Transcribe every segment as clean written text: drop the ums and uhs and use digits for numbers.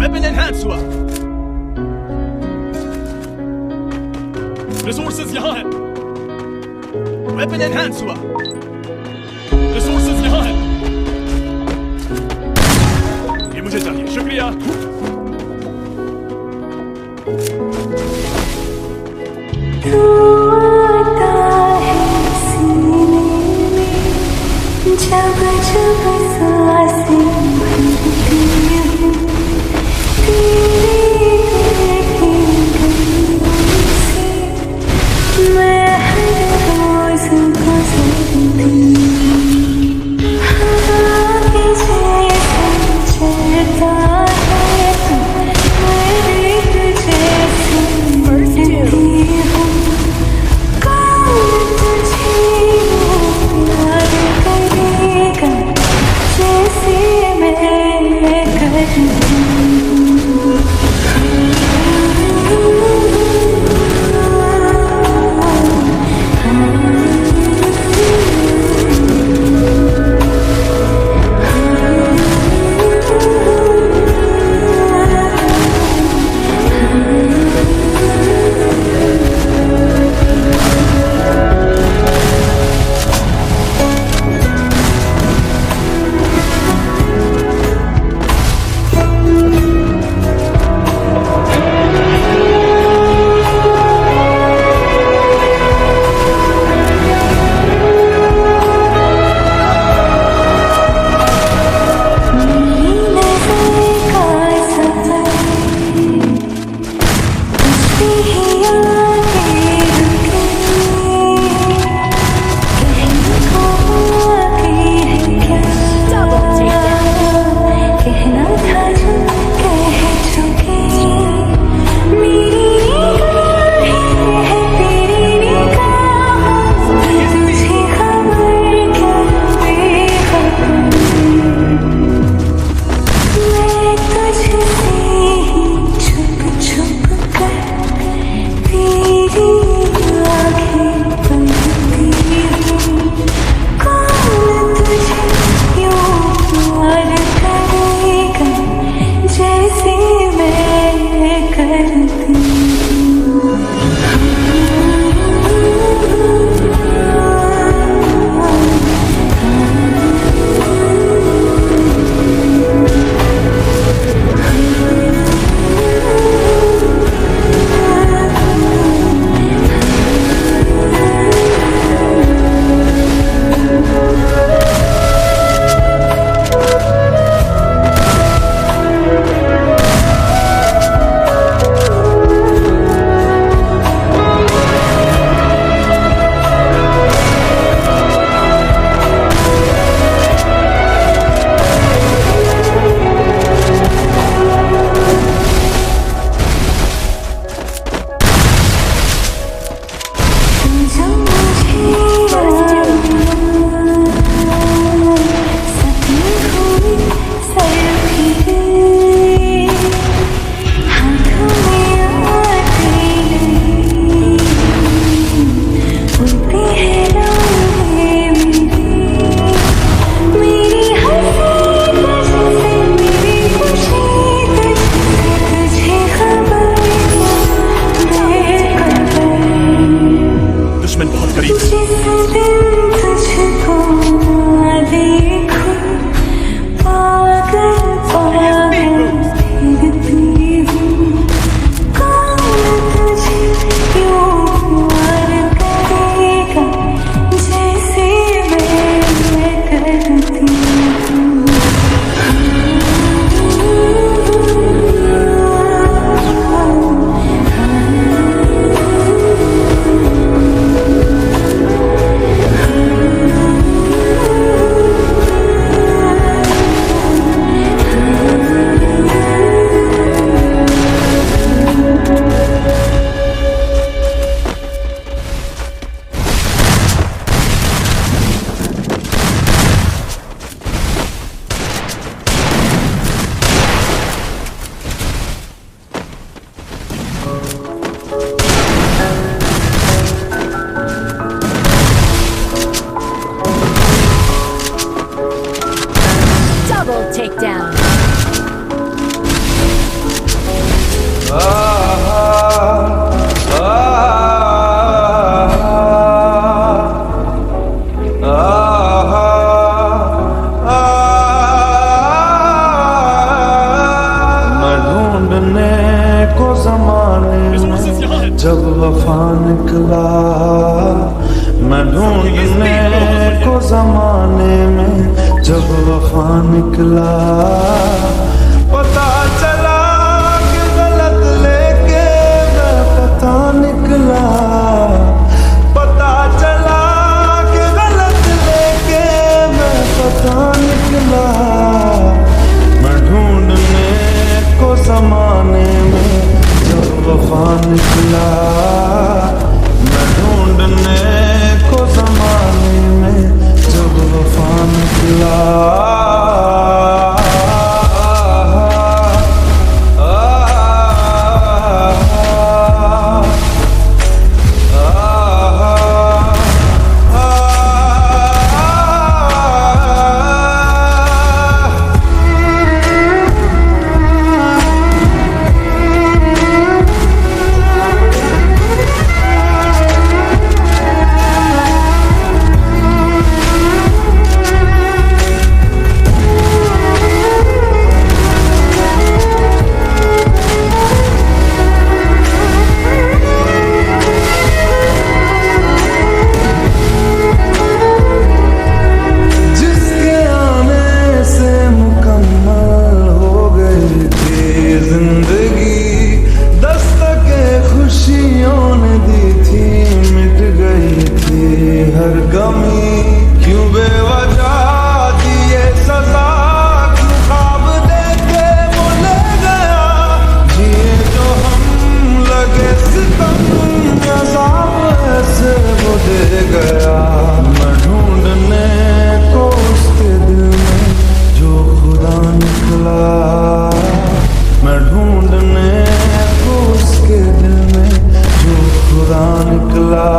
Weapon enhance हुआ। Resources यहां है। वेपन एनहांस हुआ। रिसोर्सेज यहां है। ये मुझे चाहिए, शुक्रिया। जब जब सांसें भरती हूँ तेरी गलियों से, मैं हर रोज गुजरती हूँ। हवा के जैसे चलता है तू, मैं रेत जैसे उड़ती हूँ। कौन तुझे प्यार करेगा जैसे मैं करती हूँ। जब वफा निकला मैं ढूंढने को जमाने में, जब वफा निकला पता चला कि गलत लेके मैं पता निकला, पता चला कि गलत लेके मैं पता निकला। मैं ढूंढने को जमाने में जब वफा निकला, मैं ढूंढने को जमाने में जब वफा निकला। हर गमी क्यों बेवजह दिए सजा, क्यों ख्वाब देके वो ले गया, जिए जो हम लगे सितम अज़ाब ऐसे वो दे गया। मैं ढूंढने को उसके दिल में जो खुदा निकला, मैं ढूंढने को उसके दिल में जो खुदा निकला।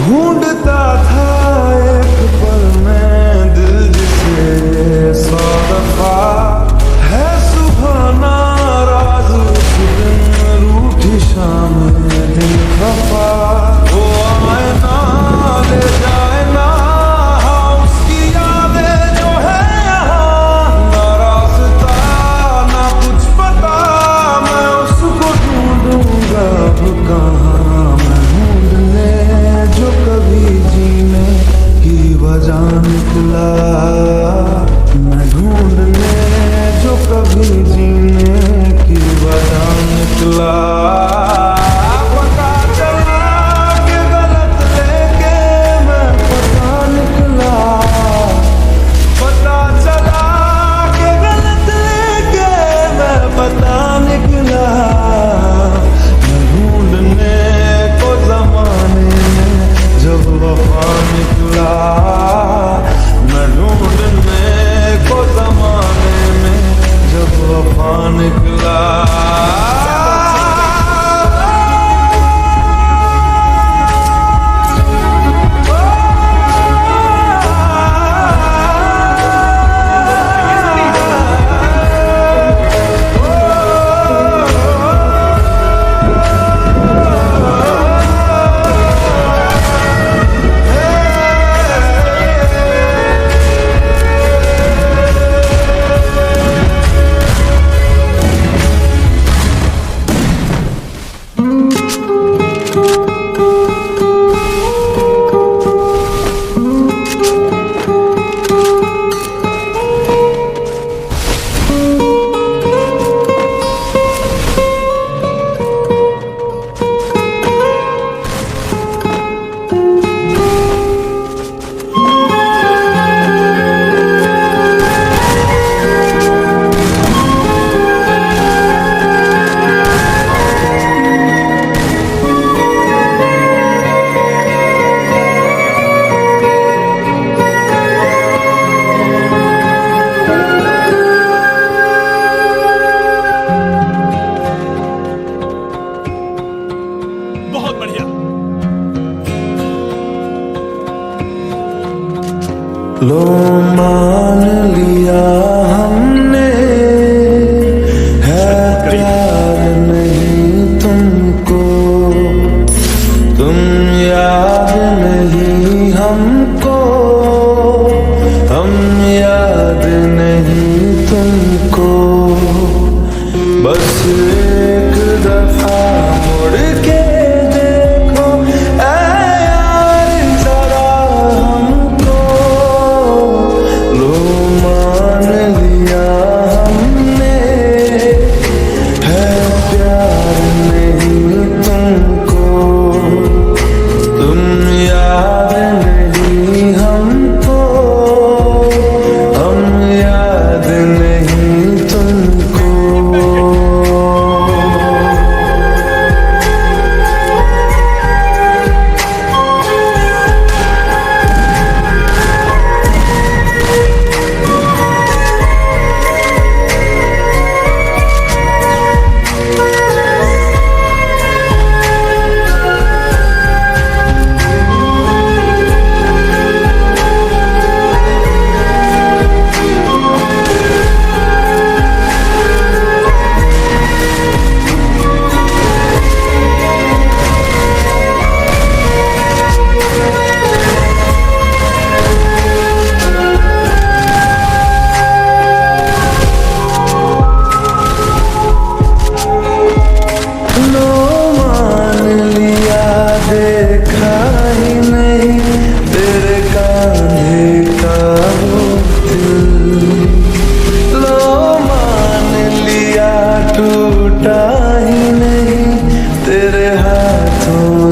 ढूंढता था एक पल में दिल जिसे सौ दफा, है सुबह नाराज उस दिन रूठी शाम दिन खफा। वो आए ना ले जाए ना उसकी यादें जो है यहाँ, ना रास्ता ना कुछ पता, मैं उसको ढूंढूंगा कहाँ। मैं ढूंढने जो कभी जीने की वजह निकला, मैं ढूंढने जो कभी जीने की वजह निकला। पता चला कि गलत लेके मैं पता निकला, पता चला कि गलत लेके मैं पता निकला। मैं ढूंढने को जमाने में जब वफा निकला, मैं ढूंढने को जमाने में जब वफा निकला। लो मान लिया हमने है प्यार नहीं तुमको, तुम याद नहीं हमको, हम याद नहीं तुमको। बस एक दफा मुड़ के देखो ऐ यार जरा हमको, लो मान लिया हमने है प्यार नहीं तुमको, तुम याद नहीं हमको, हम याद नहीं तुमको।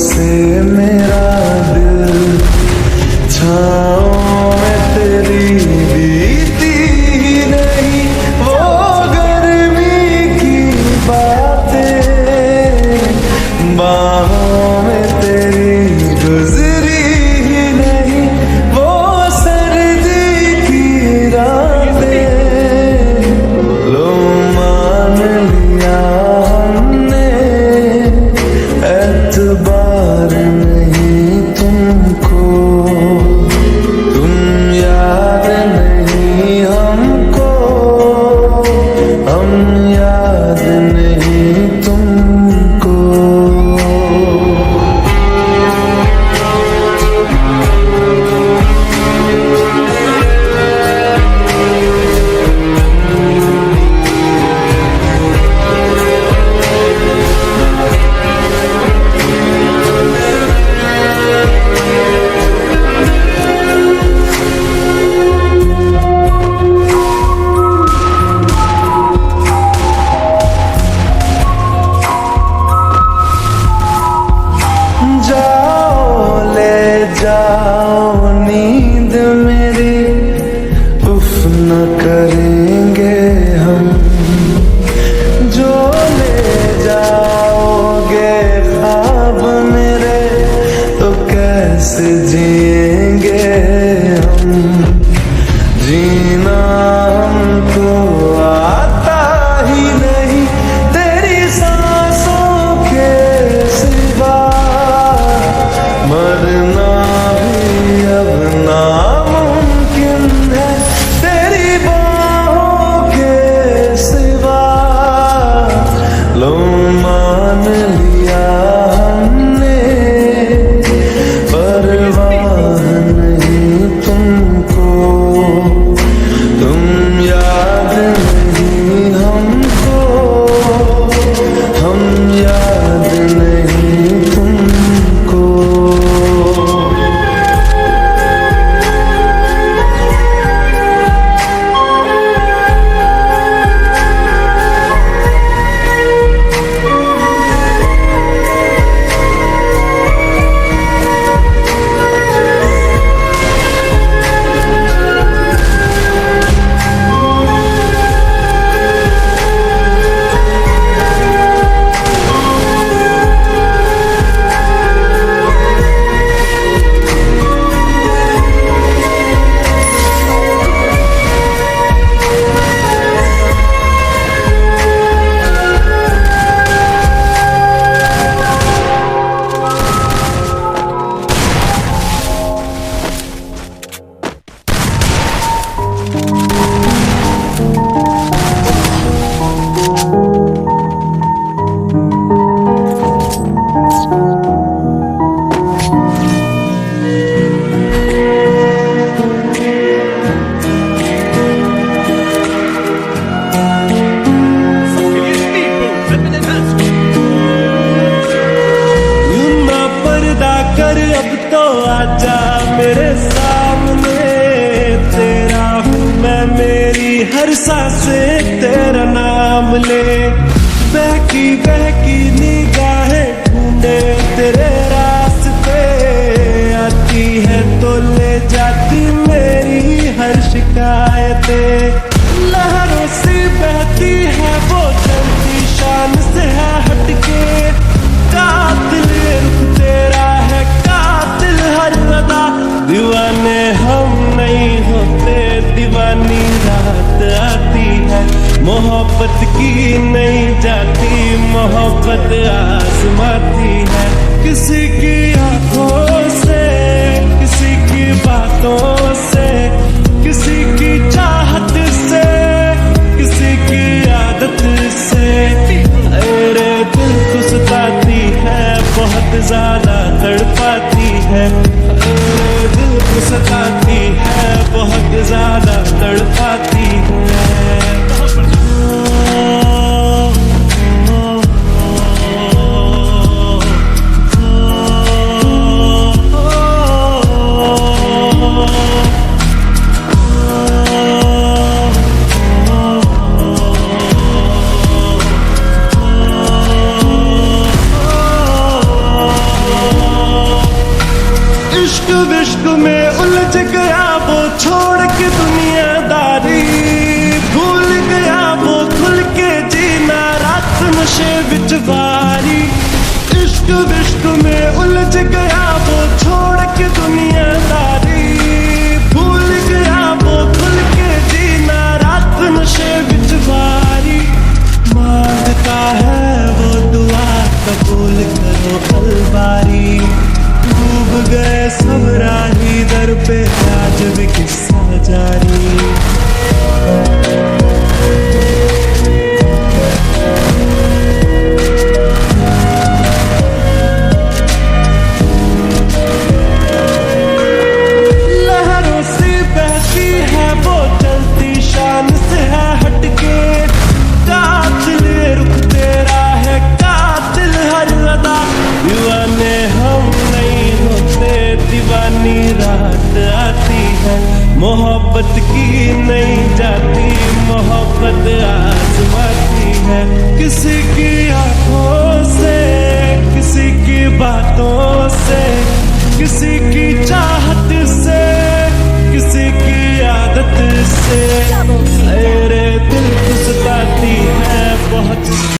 से मेरा दिल छाँव में तेरी बीती नहीं वो गर्मी की बातें, बाहों में तेरी गुजरी ही नहीं वो सर्दी की रातें। लो मान लिया हमने एतबार नहीं तुमको, तुम याद नहीं हमको, हम याद नहीं तुमको। जाओ ले जाओ नींद मेरी, उफ न करेंगे हम, जो ले जाओगे ख्वाब मेरे तो कैसे जिएंगे हम। जीना हमको आता ही नहीं तेरी सांसों के सिवा, मरना भी अब नामुमकिन है तेरी बात हर सांसें तेरा नाम ले, बहकी बहकी निगाहें ढूंढे तेरे रास्ते, आती है तो ले जाती मेरी हर शिकायतें। लहरों से बहती है वो चलती शान से है हटके, कातिल ये रुख तेरा है कातिल हर अदा। दीवाने हम नहीं होते, दीवानी रात आती है, मोहब्बत की नहीं जाती, मोहब्बत आजमाती है। किसी की आंखों से, किसी की बातों से, किसी की चाहत से, किसी की आदत से, अरे दिल को सताती है, बहुत ज्यादा तड़पाती है, अरे दिल को सताती है, बहुत ज्यादा तड़पाती है। इश्क में उलझ गया वो छोड़ के दुनियादारी, भूल गया वो खुल के जीना रात नशे विच बारी। इश्क विश्क में उलझ गया वो छोड़ के दुनियादारी, भूल गया वो खुल के जीना रात नशे विच बारी। मांगता है वो दुआ कबूल करो अलबारी, डूब गए सब राही दर पे आज भी किस्सा जारी। लहरों से बहती है वो चलती शान से है हटके, कातिल ये रुख तेरा है कातिल हर अदा। दीवाने हम नहीं होते, दीवानी रात आती है, मोहब्बत की नहीं जाती, मोहब्बत आजमाती है। किसी की आंखों से, किसी की बातों से, किसी की चाहत से,